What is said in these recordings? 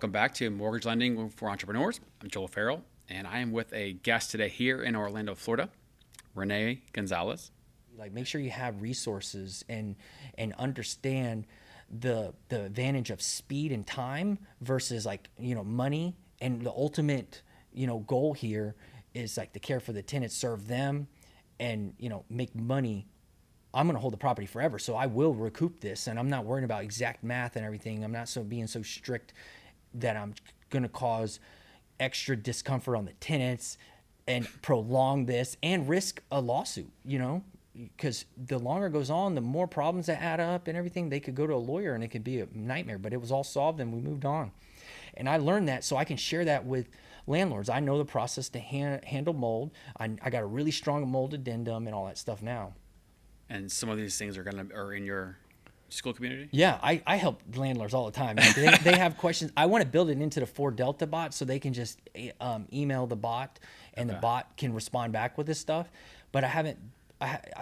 welcome back to Mortgage Lending for Entrepreneurs. I'm Joel Farrell, and I am with a guest today here in Orlando, Florida, Rene Gonzalez. Like, make sure you have resources and understand the advantage of speed and time versus money. And the ultimate goal here is like to care for the tenants, serve them, and make money. I'm going to hold the property forever, so I will recoup this, and I'm not worrying about exact math and everything. I'm not being so strict that I'm going to cause extra discomfort on the tenants and prolong this and risk a lawsuit, because the longer it goes on, the more problems that add up and everything. They could go to a lawyer and it could be a nightmare, but it was all solved and we moved on. And I learned that so I can share that with landlords. I know the process to handle mold. I got a really strong mold addendum and all that stuff now. And some of these things are in your school community? Yeah, I help landlords all the time. They have questions. I want to build it into the 4 Delta bot so they can just email the bot and the bot can respond back with this stuff. But I haven't.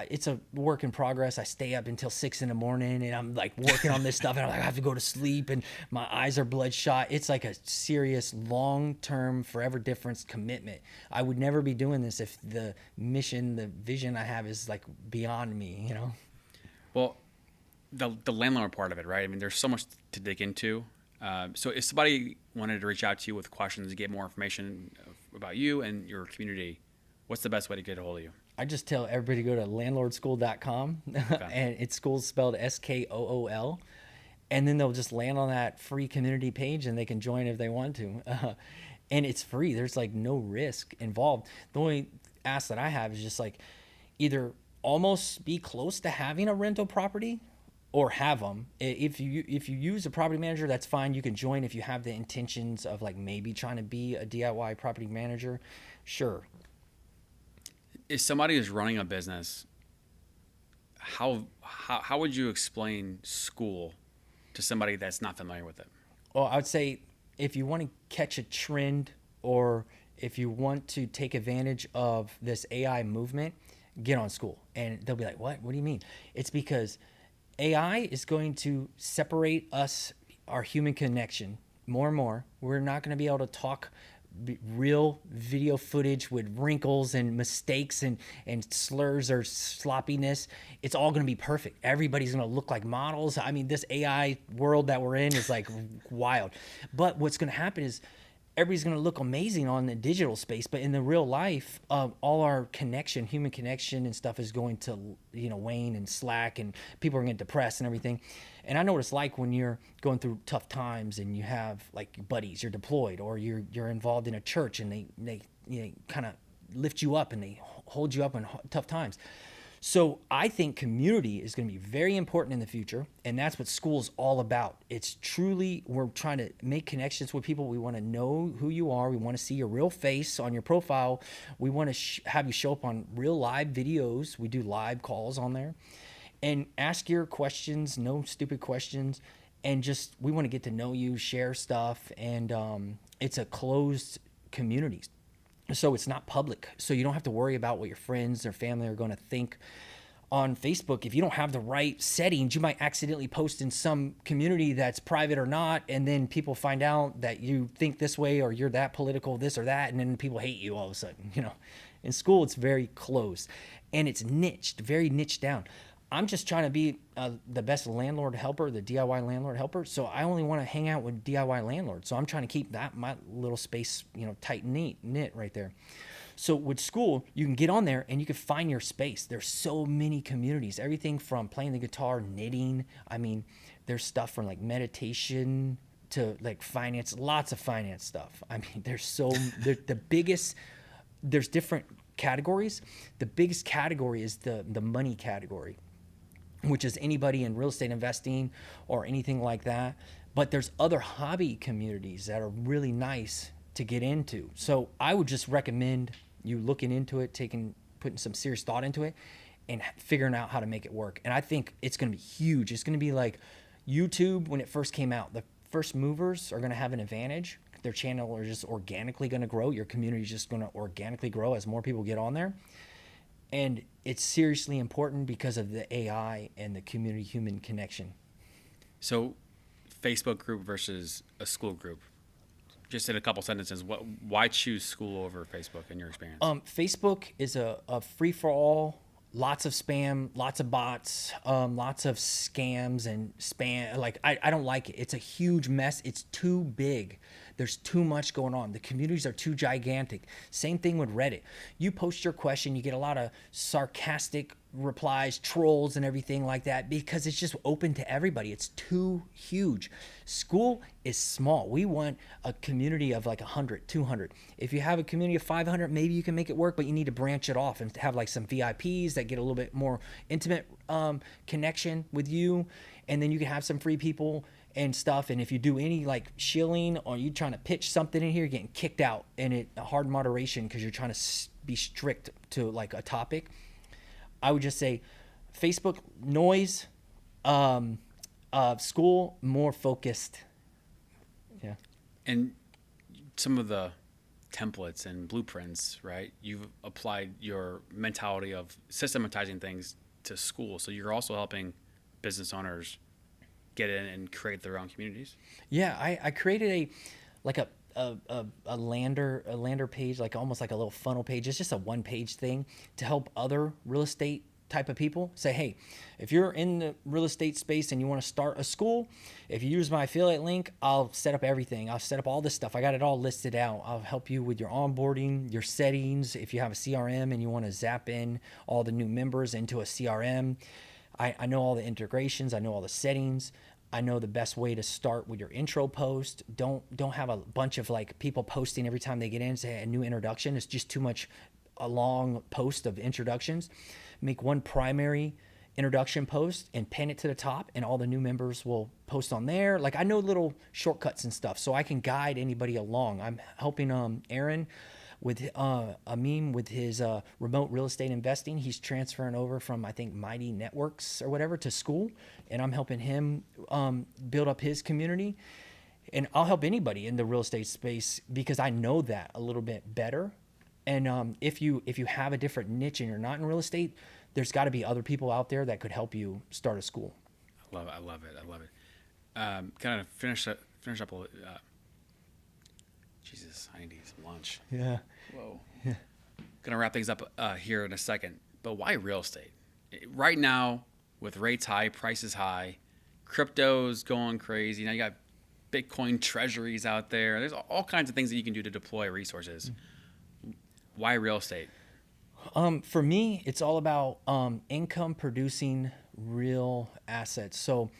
It's a work in progress. I stay up until 6 a.m. and I'm like working on this stuff, and I'm like, I have to go to sleep, and my eyes are bloodshot. It's like a serious, long-term, forever difference commitment. I would never be doing this if the mission, the vision I have is like beyond me, Well, the landlord part of it, right? I mean, there's so much to dig into. So if somebody wanted to reach out to you with questions to get more information about you and your community, what's the best way to get a hold of you? I just tell everybody to go to landlordschool.com and it's school spelled SKOOL, and then they'll just land on that free community page and they can join if they want to. And it's free. There's like no risk involved. The only ask that I have is just like either almost be close to having a rental property or have them. If you use a property manager, that's fine. You can join if you have the intentions of like maybe trying to be a DIY property manager. Sure. If somebody is running a business, how would you explain school to somebody that's not familiar with it? Well, I would say if you want to catch a trend or if you want to take advantage of this AI movement, get on school. And they'll be like, what? What do you mean? It's because AI is going to separate us, our human connection, more and more. We're not going to be able to talk real video footage with wrinkles and mistakes and slurs or sloppiness. It's all going to be perfect. Everybody's going to look like models. I mean, this AI world that we're in is like wild. But what's going to happen is everybody's going to look amazing on the digital space, but in the real life, all our connection, human connection and stuff is going to, wane and slack, and people are going to get depressed and everything. And I know what it's like when you're going through tough times and you have like buddies, you're deployed, or you're involved in a church and they kind of lift you up and they hold you up in tough times. So I think community is going to be very important in the future, and that's what school's all about. It's truly, we're trying to make connections with people. We want to know who you are. We want to see your real face on your profile. We want to have you show up on real live videos. We do live calls on there, and ask your questions, no stupid questions, and just we want to get to know you, share stuff, and it's a closed community. So it's not public. So you don't have to worry about what your friends or family are going to think on Facebook. If you don't have the right settings, you might accidentally post in some community that's private or not, and then people find out that you think this way or you're that political, this or that, and then people hate you all of a sudden. In school, it's very closed and it's niched, very niched down. I'm just trying to be the best landlord helper, the DIY landlord helper. So I only want to hang out with DIY landlords. So I'm trying to keep that my little space, tight and knit right there. So with school, you can get on there and you can find your space. There's so many communities, everything from playing the guitar, knitting. I mean, there's stuff from like meditation to like finance, lots of finance stuff. I mean, there's different categories. The biggest category is the money category, which is anybody in real estate investing or anything like that. But there's other hobby communities that are really nice to get into. So I would just recommend you looking into it, putting some serious thought into it and figuring out how to make it work. And I think it's going to be huge. It's going to be like YouTube when it first came out. The first movers are going to have an advantage. Their channel are just organically going to grow. Your community is just going to organically grow as more people get on there. And it's seriously important because of the AI and the community human connection. So Facebook group versus a school group. Just in a couple sentences, why choose school over Facebook in your experience? Facebook is a free for all. Lots of spam, lots of bots, lots of scams and spam. Like, I don't like it. It's a huge mess. It's too big. There's too much going on. The communities are too gigantic. Same thing with Reddit. You post your question, you get a lot of sarcastic replies, trolls, and everything like that because it's just open to everybody. It's too huge. School is small. We want a community of like 100, 200. If you have a community of 500, maybe you can make it work, but you need to branch it off and have like some VIPs that get a little bit more intimate connection with you. And then you can have some free people and stuff. And if you do any like shilling or you trying to pitch something in here, you're getting kicked out, and it hard moderation because you're trying to be strict to like a topic. I would just say Facebook noise, school more focused. Yeah. And some of the templates and blueprints, right? You've applied your mentality of systematizing things to school. So you're also helping business owners get in and create their own communities. Yeah. I created a lander page, like almost like a little funnel page. It's just a 1-page thing to help other real estate type of people say, hey, if you're in the real estate space and you want to start a school, if you use my affiliate link, I'll set up everything. I'll set up all this stuff. I got it all listed out. I'll help you with your onboarding, your settings. If you have a CRM and you want to zap in all the new members into a CRM, I know all the integrations. I know all the settings. I know the best way to start with your intro post. Don't have a bunch of like people posting every time they get in, say a new introduction. It's just too much, a long post of introductions. Make one primary introduction post and pin it to the top, and all the new members will post on there. Like, I know little shortcuts and stuff, so I can guide anybody along. I'm helping Aaron with a meme with his remote real estate investing. He's transferring over from, I think, Mighty Networks or whatever to school, and I'm helping him build up his community. And I'll help anybody in the real estate space because I know that a little bit better. And if you have a different niche and you're not in real estate, there's got to be other people out there that could help you start a school. I love it. Kind of finish up a little. Jesus, I need to eat some lunch. Yeah. Whoa. Yeah. Gonna wrap things up here in a second. But why real estate? Right now, with rates high, prices high, crypto's going crazy. Now you got Bitcoin treasuries out there. There's all kinds of things that you can do to deploy resources. Why real estate? For me, it's all about income producing real assets. So,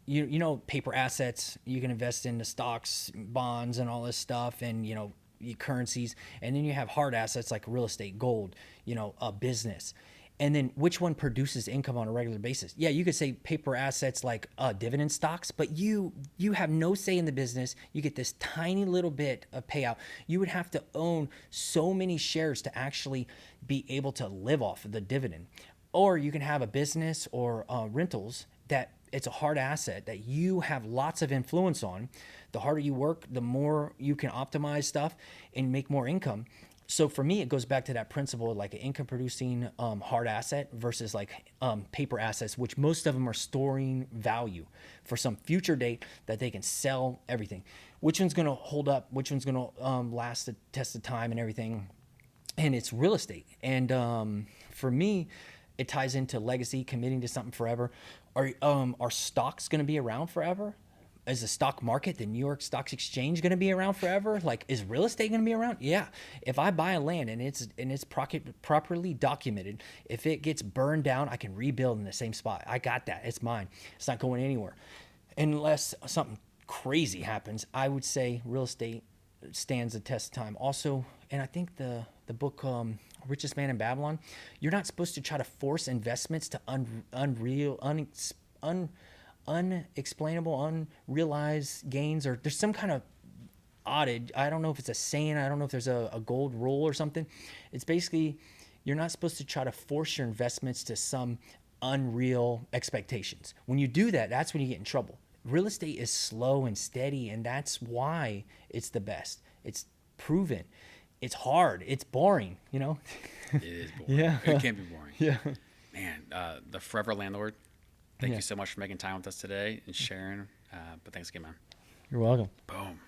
you know, paper assets, you can invest in the stocks, bonds, and all this stuff, and, you know, currencies. And then you have hard assets like real estate, gold, you know, a business. And then which one produces income on a regular basis? Yeah, you could say paper assets like dividend stocks, but you have no say in the business. You get this tiny little bit of payout. You would have to own so many shares to actually be able to live off of the dividend. Or you can have a business or rentals that it's a hard asset that you have lots of influence on. The harder you work, the more you can optimize stuff and make more income. So for me, it goes back to that principle of like an income producing hard asset versus like paper assets, which most of them are storing value for some future date that they can sell everything. Which one's going to hold up? Which one's going to last the test of time and everything? And it's real estate. And for me, it ties into legacy, committing to something forever. Are stocks going to be around forever? Is the stock market, the New York Stock Exchange, going to be around forever? Like, is real estate going to be around? Yeah. If I buy a land and it's properly documented, if it gets burned down, I can rebuild in the same spot. I got that. It's mine. It's not going anywhere. Unless something crazy happens, I would say real estate stands the test of time. Also, and I think the book Richest Man in Babylon, you're not supposed to try to force investments to unexplainable, unrealized gains, or there's some kind of adage. I don't know if it's a saying. I don't know if there's a gold rule or something. It's basically you're not supposed to try to force your investments to some unreal expectations. When you do that, that's when you get in trouble. Real estate is slow and steady, and that's why it's the best. It's proven. It's hard. It's boring, you know? It is boring. Yeah. It can be boring. Yeah. Man, the Forever Landlord, thank you so much for making time with us today and sharing. But thanks again, man. You're welcome. Boom.